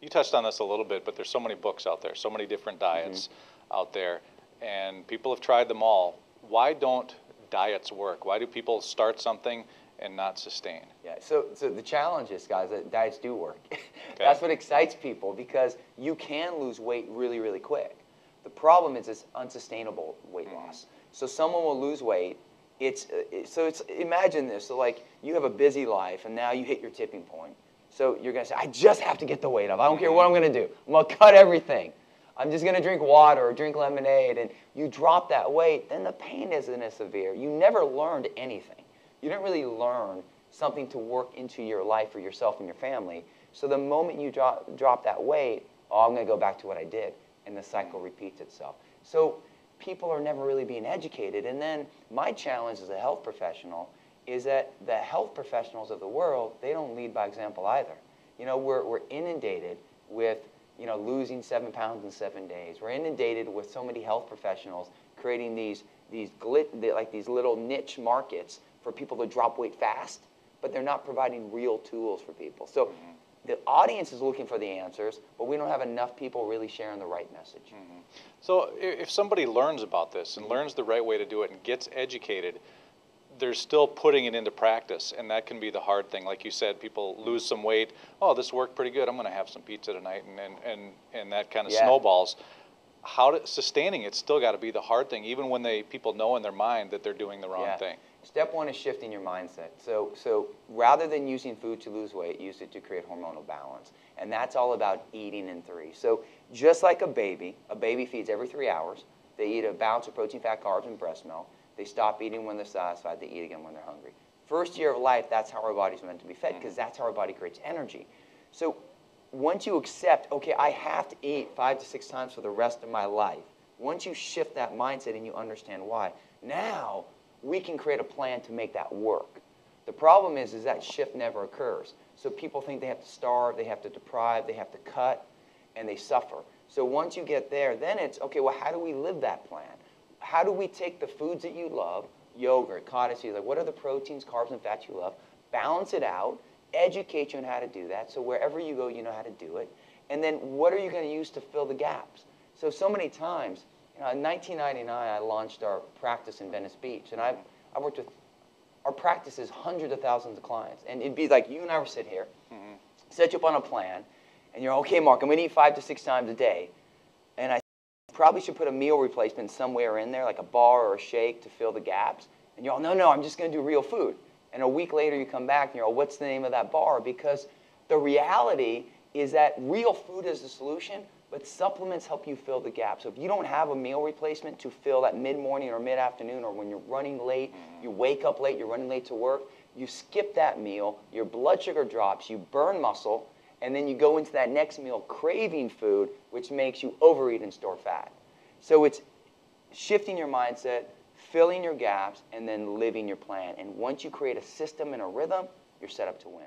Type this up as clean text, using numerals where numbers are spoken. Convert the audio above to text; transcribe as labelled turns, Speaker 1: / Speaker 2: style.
Speaker 1: you touched on this a little bit, but there's so many books out there, so many different diets out there, and people have tried them all. Why don't diets work? Why do people start something and not sustain?
Speaker 2: Yeah, so the challenge is, guys, that diets do work. That's what excites people, because you can lose weight really, really quick. The problem is it's unsustainable weight loss. So someone will lose weight. Imagine this. So like you have a busy life, and now you hit your tipping point. So you're going to say, I just have to get the weight up. I don't care what I'm going to do. I'm going to cut everything. I'm just going to drink water or drink lemonade. And you drop that weight, then the pain isn't as severe. You never learned anything. You didn't really learn something to work into your life for yourself and your family. So the moment you drop that weight, oh, I'm going to go back to what I did. And the cycle repeats itself. So people are never really being educated. And then my challenge as a health professional is that the health professionals of the world, they don't lead by example either. You know, we're inundated with, you know, losing 7 pounds in 7 days. We're inundated with so many health professionals creating these little niche markets for people to drop weight fast, but they're not providing real tools for people. So the audience is looking for the answers, but we don't have enough people really sharing the right message.
Speaker 1: So if somebody learns about this and learns the right way to do it and gets educated, they're still putting it into practice, and that can be the hard thing. Like you said, people lose some weight. Oh, this worked pretty good. I'm going to have some pizza tonight, and that kind of snowballs. Sustaining it's still got to be the hard thing, even when people know in their mind that they're doing the wrong thing.
Speaker 2: Step one is shifting your mindset. So rather than using food to lose weight, use it to create hormonal balance. And that's all about eating in 3. So just like a baby feeds every 3 hours. They eat a balance of protein, fat, carbs, and breast milk. They stop eating when they're satisfied. They eat again when they're hungry. First year of life, that's how our body's meant to be fed, because that's how our body creates energy. So once you accept, okay, I have to eat 5 to 6 times for the rest of my life, once you shift that mindset and you understand why, now we can create a plan to make that work. The problem is that shift never occurs. So people think they have to starve, they have to deprive, they have to cut, and they suffer. So once you get there, then it's, okay, well, how do we live that plan? How do we take the foods that you love, yogurt, cottage, like what are the proteins, carbs, and fats you love, balance it out, educate you on how to do that, so wherever you go, you know how to do it, and then what are you going to use to fill the gaps? So many times, you know, in 1999, I launched our practice in Venice Beach, and I worked with, our practice is hundreds of thousands of clients, and it'd be like you and I would sit here, set you up on a plan, and you're, okay, Mark, I'm going to eat 5 to 6 times a day, and I probably should put a meal replacement somewhere in there, like a bar or a shake to fill the gaps. And you're all, no, I'm just going to do real food. And a week later you come back and you're all, what's the name of that bar? Because the reality is that real food is the solution, but supplements help you fill the gap. So if you don't have a meal replacement to fill that mid-morning or mid-afternoon, or when you're running late, you wake up late, you're running late to work, you skip that meal, your blood sugar drops, you burn muscle, and then you go into that next meal craving food, which makes you overeat and store fat. So it's shifting your mindset, filling your gaps, and then living your plan. And once you create a system and a rhythm, you're set up to win.